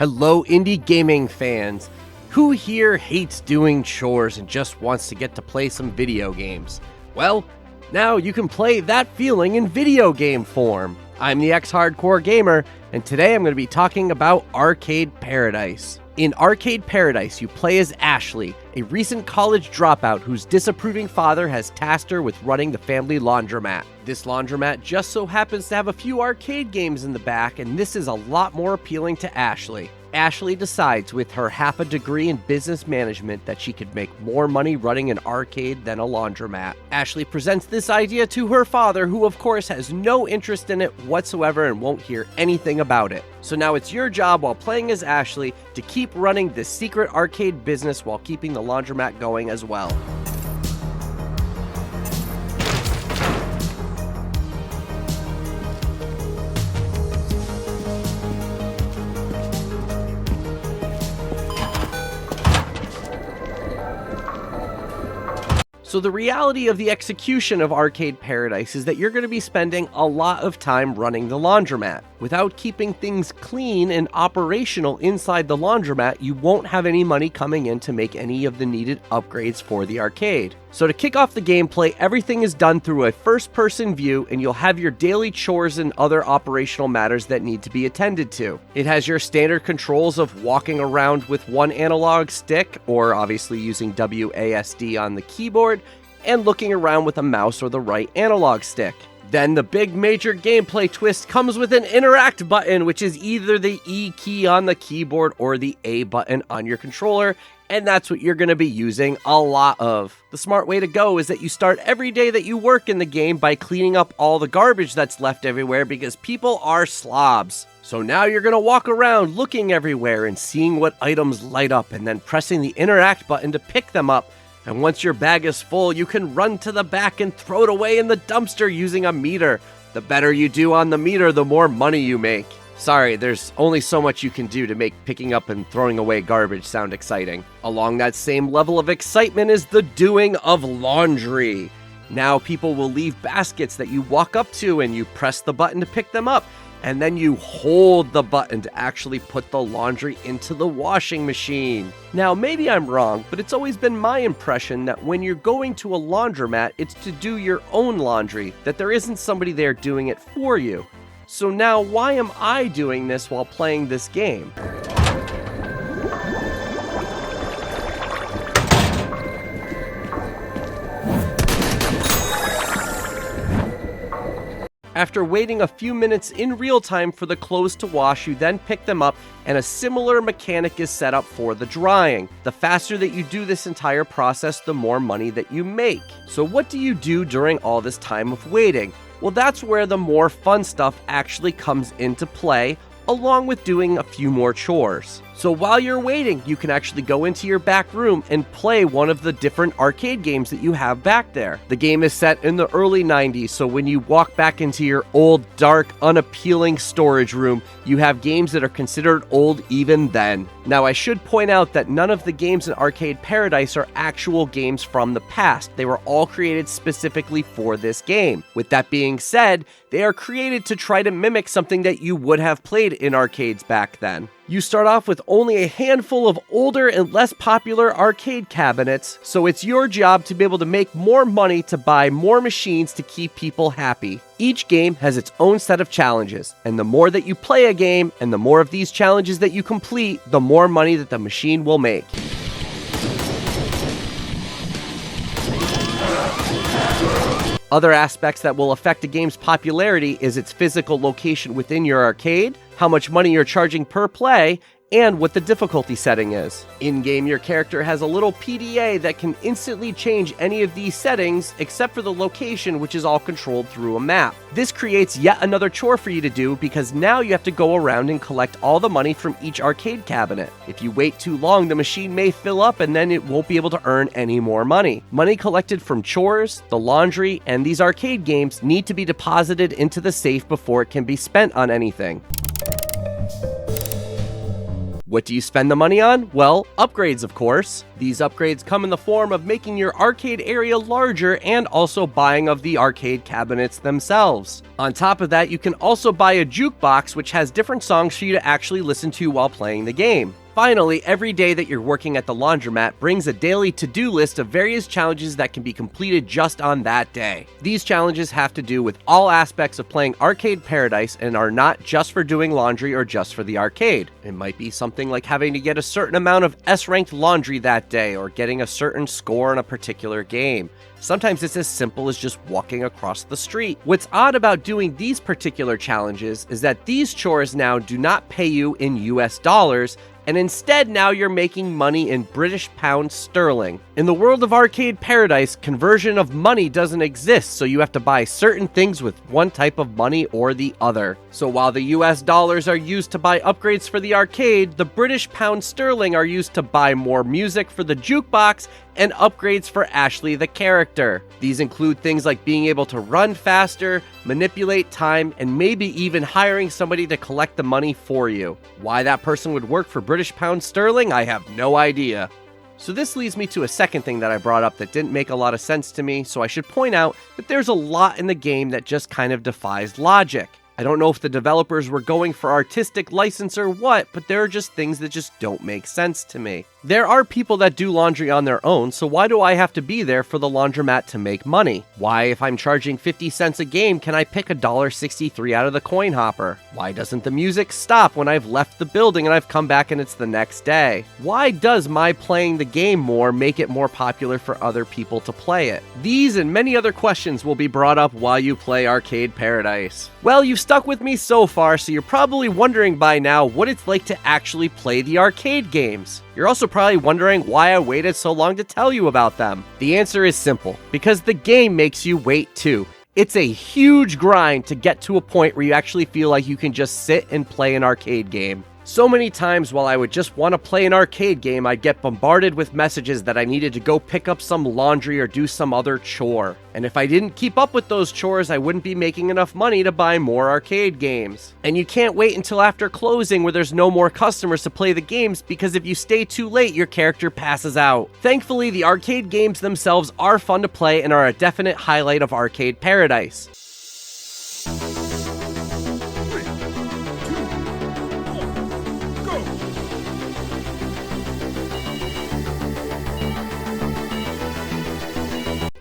Hello, indie gaming fans. Who here hates doing chores and just wants to get to play some video games? Well, now you can play that feeling in video game form. I'm the ex-hardcore gamer, and today I'm going to be talking about Arcade Paradise. In Arcade Paradise, you play as Ashley, a recent college dropout whose disapproving father has tasked her with running the family laundromat. This laundromat just so happens to have a few arcade games in the back, and this is a lot more appealing to Ashley. Ashley decides with her half a degree in business management that she could make more money running an arcade than a laundromat. Ashley presents this idea to her father, who of course has no interest in it whatsoever and won't hear anything about it. So now it's your job while playing as Ashley to keep running this secret arcade business while keeping the laundromat going as well. So the reality of the execution of Arcade Paradise is that you're going to be spending a lot of time running the laundromat. Without keeping things clean and operational inside the laundromat, you won't have any money coming in to make any of the needed upgrades for the arcade. So to kick off the gameplay, everything is done through a first-person view, and you'll have your daily chores and other operational matters that need to be attended to. It has your standard controls of walking around with one analog stick, or obviously using WASD on the keyboard, and looking around with a mouse or the right analog stick. Then the big major gameplay twist comes with an interact button, which is either the E key on the keyboard or the A button on your controller, and that's what you're going to be using a lot of. The smart way to go is that you start every day that you work in the game by cleaning up all the garbage that's left everywhere, because people are slobs. So now you're going to walk around looking everywhere and seeing what items light up, and then pressing the interact button to pick them up. And once your bag is full, you can run to the back and throw it away in the dumpster using a meter. The better you do on the meter, the more money you make. Sorry, there's only so much you can do to make picking up and throwing away garbage sound exciting. Along that same level of excitement is the doing of laundry. Now people will leave baskets that you walk up to, and you press the button to pick them up, and then you hold the button to actually put the laundry into the washing machine. Now, maybe I'm wrong, but it's always been my impression that when you're going to a laundromat, it's to do your own laundry, that there isn't somebody there doing it for you. So now, why am I doing this while playing this game? After waiting a few minutes in real time for the clothes to wash, you then pick them up, and a similar mechanic is set up for the drying. The faster that you do this entire process, the more money that you make. So what do you do during all this time of waiting? Well, that's where the more fun stuff actually comes into play, along with doing a few more chores. So while you're waiting, you can actually go into your back room and play one of the different arcade games that you have back there. The game is set in the early 90s, so when you walk back into your old, dark, unappealing storage room, you have games that are considered old even then. Now, I should point out that none of the games in Arcade Paradise are actual games from the past. They were all created specifically for this game. With that being said, they are created to try to mimic something that you would have played in arcades back then. You start off with only a handful of older and less popular arcade cabinets, so it's your job to be able to make more money to buy more machines to keep people happy. Each game has its own set of challenges, and the more that you play a game and the more of these challenges that you complete, the more money that the machine will make. Other aspects that will affect a game's popularity is its physical location within your arcade, how much money you're charging per play, and what the difficulty setting is. In-game, your character has a little PDA that can instantly change any of these settings except for the location, which is all controlled through a map. This creates yet another chore for you to do, because now you have to go around and collect all the money from each arcade cabinet. If you wait too long, the machine may fill up and then it won't be able to earn any more money. Money collected from chores, the laundry, and these arcade games need to be deposited into the safe before it can be spent on anything. What do you spend the money on? Well, upgrades, of course. These upgrades come in the form of making your arcade area larger and also buying of the arcade cabinets themselves. On top of that, you can also buy a jukebox which has different songs for you to actually listen to while playing the game. Finally, every day that you're working at the laundromat brings a daily to-do list of various challenges that can be completed just on that day. These challenges have to do with all aspects of playing Arcade Paradise and are not just for doing laundry or just for the arcade. It might be something like having to get a certain amount of S-ranked laundry that day or getting a certain score in a particular game. Sometimes it's as simple as just walking across the street. What's odd about doing these particular challenges is that these chores now do not pay you in US dollars, and instead now you're making money in British pounds sterling. In the world of Arcade Paradise, conversion of money doesn't exist, so you have to buy certain things with one type of money or the other. So while the US dollars are used to buy upgrades for the arcade, the British pound sterling are used to buy more music for the jukebox and upgrades for Ashley the character. These include things like being able to run faster, manipulate time, and maybe even hiring somebody to collect the money for you. Why that person would work for British pound sterling, I have no idea. So this leads me to a second thing that I brought up that didn't make a lot of sense to me, so I should point out that there's a lot in the game that just kind of defies logic. I don't know if the developers were going for artistic license or what, but there are just things that just don't make sense to me. There are people that do laundry on their own, so why do I have to be there for the laundromat to make money? Why, if I'm charging 50 cents a game, can I pick $1.63 out of the coin hopper? Why doesn't the music stop when I've left the building and I've come back and it's the next day? Why does my playing the game more make it more popular for other people to play it? These and many other questions will be brought up while you play Arcade Paradise. Well, you've stuck with me so far, so you're probably wondering by now what it's like to actually play the arcade games. You're also probably wondering why I waited so long to tell you about them. The answer is simple, because the game makes you wait too. It's a huge grind to get to a point where you actually feel like you can just sit and play an arcade game. So many times while I would just want to play an arcade game, I'd get bombarded with messages that I needed to go pick up some laundry or do some other chore. And if I didn't keep up with those chores, I wouldn't be making enough money to buy more arcade games. And you can't wait until after closing where there's no more customers to play the games, because if you stay too late, your character passes out. Thankfully, the arcade games themselves are fun to play and are a definite highlight of Arcade Paradise.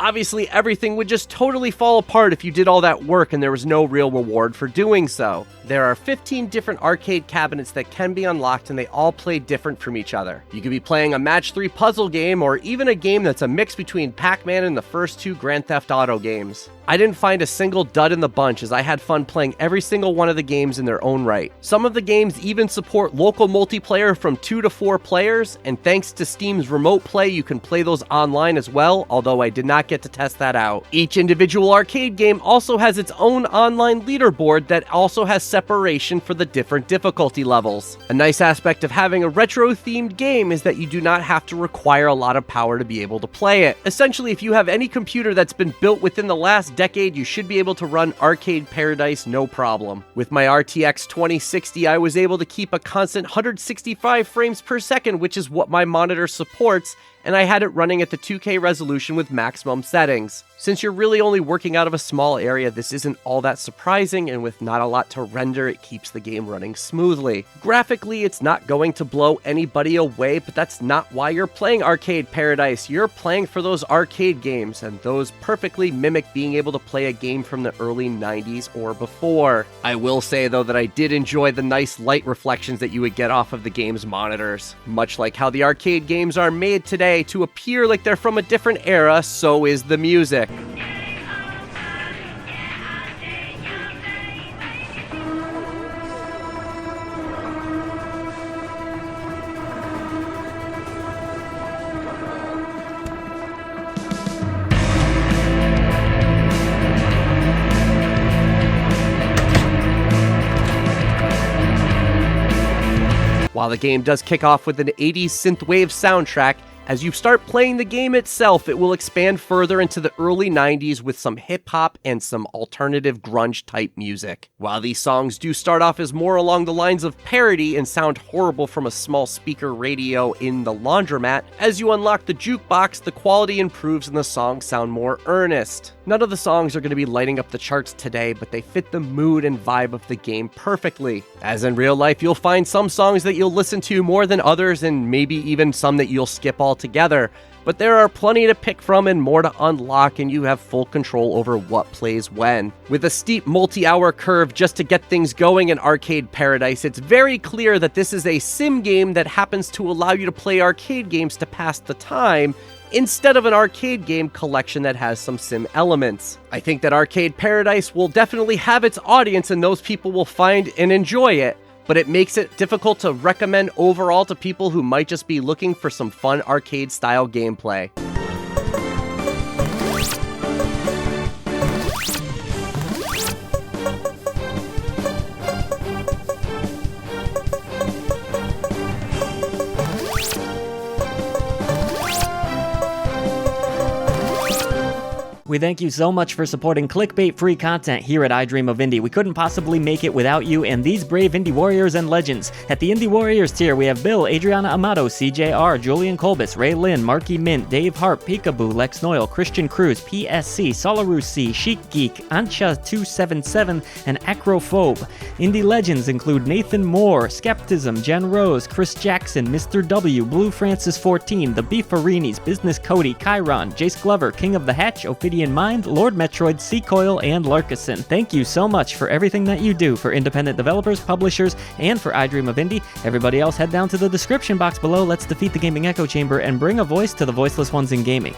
Obviously, everything would just totally fall apart if you did all that work and there was no real reward for doing so. There are 15 different arcade cabinets that can be unlocked, and they all play different from each other. You could be playing a match 3 puzzle game, or even a game that's a mix between Pac-Man and the first 2 Grand Theft Auto games. I didn't find a single dud in the bunch, as I had fun playing every single one of the games in their own right. Some of the games even support local multiplayer from 2 to 4 players, and thanks to Steam's Remote Play, you can play those online as well, although I did not get to test that out. Each individual arcade game also has its own online leaderboard that also has separation for the different difficulty levels. A nice aspect of having a retro-themed game is that you do not have to require a lot of power to be able to play it. Essentially, if you have any computer that's been built within the last decade, you should be able to run Arcade Paradise no problem. With my RTX 2060, I was able to keep a constant 165 frames per second, which is what my monitor supports, and I had it running at the 2K resolution with maximum settings. Since you're really only working out of a small area, this isn't all that surprising, and with not a lot to render, it keeps the game running smoothly. Graphically, it's not going to blow anybody away, but that's not why you're playing Arcade Paradise. You're playing for those arcade games, and those perfectly mimic being able to play a game from the early 90s or before. I will say, though, that I did enjoy the nice light reflections that you would get off of the game's monitors. Much like how the arcade games are made today to appear like they're from a different era, so is the music. While the game does kick off with an 80s synthwave soundtrack, As you start playing the game itself, it will expand further into the early 90s with some hip-hop and some alternative grunge-type music. While these songs do start off as more along the lines of parody and sound horrible from a small speaker radio in the laundromat, as you unlock the jukebox, the quality improves and the songs sound more earnest. None of the songs are going to be lighting up the charts today, but they fit the mood and vibe of the game perfectly. As in real life, you'll find some songs that you'll listen to more than others, and maybe even some that you'll skip altogether. But there are plenty to pick from and more to unlock, and you have full control over what plays when. With a steep multi-hour curve just to get things going in Arcade Paradise, it's very clear that this is a sim game that happens to allow you to play arcade games to pass the time, instead of an arcade game collection that has some sim elements. I think that Arcade Paradise will definitely have its audience and those people will find and enjoy it, but it makes it difficult to recommend overall to people who might just be looking for some fun arcade-style gameplay. We thank you so much for supporting clickbait-free content here at I Dream of Indie. We couldn't possibly make it without you and these brave indie warriors and legends. At the Indie Warriors tier, we have Bill, Adriana Amato, CJR, Julian Kolbis, Ray Lynn, Marky Mint, Dave Harp, Peekaboo, Lex Noyle, Christian Cruz, PSC, Solaru C, Chic Geek, Ancha277, and Acrophobe. Indie legends include Nathan Moore, Skeptism, Jen Rose, Chris Jackson, Mr. W, Blue Francis 14, The Beefarinis, Business Cody, Chiron, Jace Glover, King of the Hatch, Ophidian Mind, Lord Metroid, Seacoil, and Larkison. Thank you so much for everything that you do for independent developers, publishers, and for I Dream of Indie. Everybody else, head down to the description box below. Let's defeat the gaming echo chamber and bring a voice to the voiceless ones in gaming.